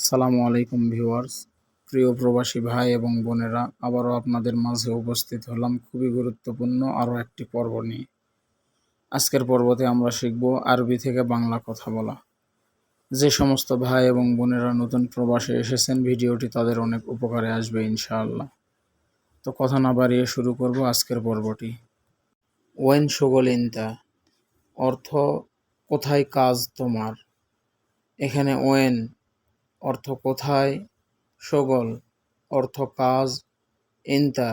আসসালামু আলাইকুম ভিউয়ার্স, প্রিয় প্রবাসী ভাই এবং বোনেরা, আবারও আপনাদের মাঝে উপস্থিত হলাম খুবই গুরুত্বপূর্ণ আরও একটি পর্ব নিয়ে। আজকের পর্বতে আমরা শিখব আরবি থেকে বাংলা কথা বলা। যে সমস্ত ভাই এবং বোনেরা নতুন প্রবাসে এসেছেন, ভিডিওটি তাদের অনেক উপকারে আসবে ইনশাআল্লাহ। তো কথা না বাড়িয়ে শুরু করব আজকের পর্বটি। ওয়েন শোগল ইনতা অর্থ কোথায় কাজ তোমার। এখানে ওয়েন অর্থ কোথায়, শোগল অর্থ কাজ, ইনতা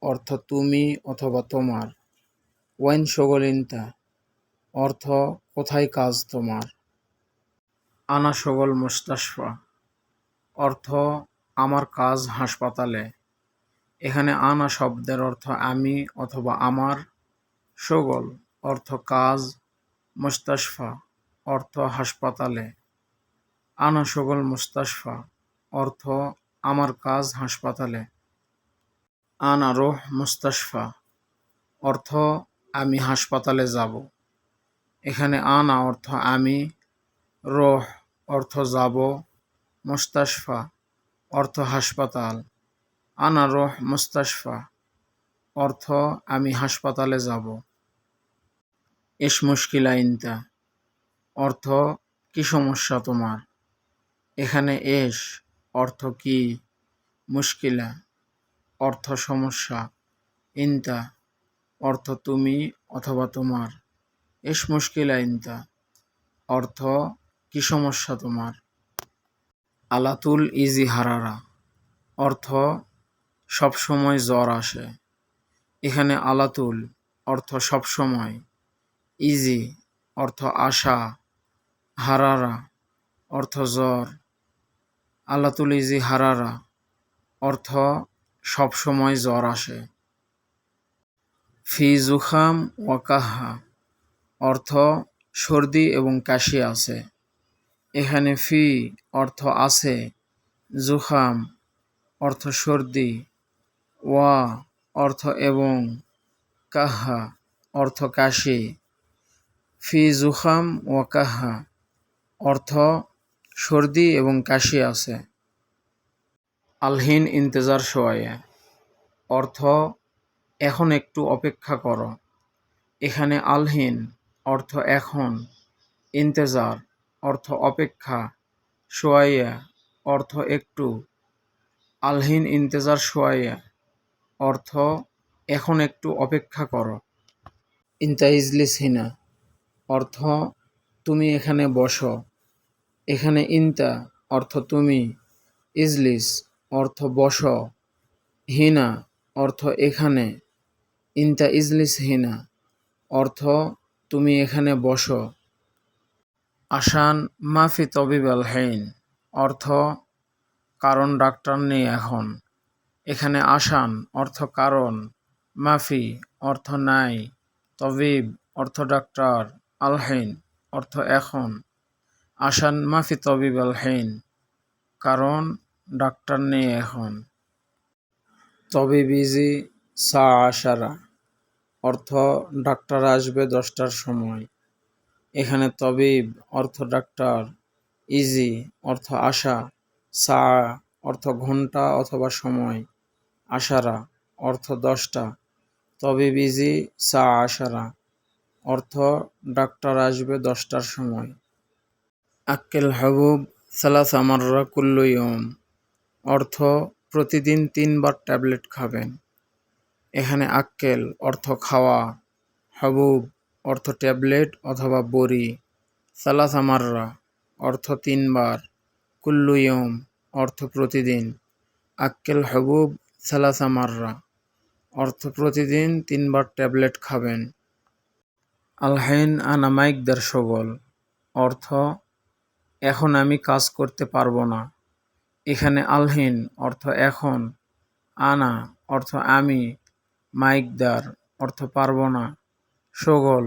অর্থ তুমি অথবা তোমার। ওয়েন শোগল ইনতা অর্থ কোথায় কাজ তোমার। আনা শোগল মুস্তাশফা অর্থ আমার কাজ হাসপাতালে। এখানে আনা শব্দের অর্থ আমি অথবা আমার, শোগল অর্থ কাজ, মুস্তাশফা অর্থ হাসপাতালে। আনা শোগল মুস্তাশফা অর্থ আমার কাজ হাসপাতালে। আনা রোহ মুস্তাশফা অর্থ আমি হাসপাতালে যাব। এখানে আনা অর্থ আমি, রোহ অর্থ যাব, মুস্তাশফা অর্থ হাসপাতাল। আনা রোহ মুস্তাশফা অর্থ আমি হাসপাতালে যাব। ইস মুশকিলা ইনতা অর্থ কি সমস্যা তোমার। এখানে এস অর্থ কি, মুশকিলা অর্থ সমস্যা, ইনতা অর্থ তুমি অথবা তোমার। ইস মুশকিলা ইনতা অর্থ কি সমস্যা তোমার। আলাতুল ইজি হারারা অর্থ সবসময় জ্বর আসে। এখানে আলাতুল অর্থ সবসময়, ইজি অর্থ আশা, হারারা অর্থ জ্বর। আলাতুল ইজি হারারা অর্থ সবসময় জ্বর আসে। ফি জুখাম ওয়াকাহা অর্থ সর্দি এবং কাশি আছে। এখানে ফি অর্থ আছে, জুখাম অর্থ সর্দি, ওয়া অর্থ এবং, কাহা অর্থ কাশি। ফি জুখাম ওয়া কাহা অর্থ সর্দি এবং কাশি আছে। আলহিন ইন্তেজার শোয়ায়া অর্থ এখন একটু অপেক্ষা করো। এখানে আলহিন অর্থ এখন, ইন্তেজার অর্থ অপেক্ষা, শোয়াইয়া অর্থ একটু। আলহিন ইন্তেজার শোয়াইয়া অর্থ এখন একটু অপেক্ষা করো। ইনতা ইজলিস হিনা অর্থ তুমি এখানে বসো। এখানে ইনতা অর্থ তুমি, ইজলিস অর্থ বসো, হিনা অর্থ এখানে। ইনতা ইজলিস হিনা অর্থ তুমি এখানে বসো। আসান মাফি তবিব আল হেইন অর্থ কারণ ডাক্তার নেই এখন। এখানে আসান অর্থ কারণ, মাফি অর্থ নাই, তবিব অর্থ ডাক্তার, আল হেইন অর্থ এখন। আসান মাফি তবিব আল হেইন কারণ ডাক্তার নেই এখন। তবিব ইজি সা আশারা অর্থ ডাক্তার আসবে 10টার সময়। এখানে তবিব অর্থ ডাক্তার, ইজি অর্থ আশা, সা অর্থ ঘন্টা অথবা সময়, আশারা অর্থ 10টা। তবিব ইজি সা আশারা অর্থ ডাক্তার আসবে 10টার সময়। আক্কেল হাবুব সালাসা মাররা কুল্লু ইয়ম অর্থ প্রতিদিন 3বার ট্যাবলেট খাবেন। এখানে আক্কেল অর্থ খাওয়া, হাবুব অর্থ ট্যাবলেট অথবা বড়ি, সালাসা মাররা অর্থ 3বার, কুল্লু ইয়ম অর্থ প্রতিদিন। আক্কেল হাবুব সালাসা মাররা অর্থ প্রতিদিন 3বার ট্যাবলেট খাবেন। আলহাইন আনা মাইকদার শোগল অর্থ এখন আমি কাজ করতে পারবো না। এখানে আলহিন অর্থ এখন, আনা অর্থ আমি, মাইকদার অর্থ পারবো না, শোগল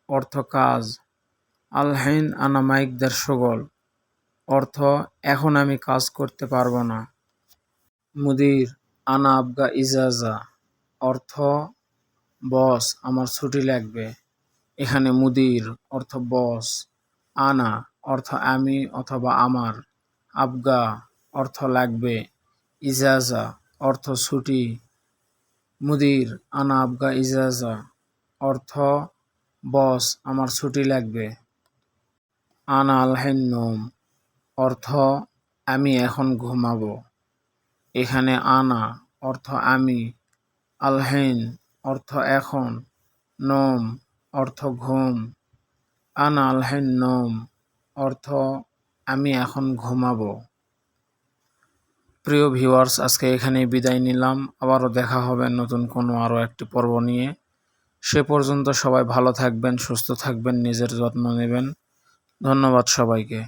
অর্থ কাজ। আলহাইন আনা মাইকদার শোগল অর্থ এখন আমি কাজ করতে পারবো না। মুদির আনা আবগা ইজাজা অর্থ বস আমার ছুটি লাগবে। এখানে মুদির অর্থ বস, আনা অর্থ আমি অথবা আমার, আবগা অর্থ লাগবে, ইজাজা অর্থ ছুটি, মুদির আনা আবগা ইজাজা অর্থ বস আমার ছুটি লাগবে। আনা আলহিন নোম অর্থ আমি এখন ঘুমাবো। এখানে আনা অর্থ আমি, আলহিন অর্থ এখন, নোম অর্থ ঘুম। আনা আলহিন নোম অর্থ আমি এখন ঘুমাবো। প্রিয় ভিউয়ার্স, আজকে এখানেই বিদায় নিলাম। আবারও দেখা হবে নতুন কোনো আরও একটি পর্ব নিয়ে। সে পর্যন্ত সবাই ভালো থাকবেন, সুস্থ থাকবেন, নিজের যত্ন নেবেন। ধন্যবাদ সবাইকে।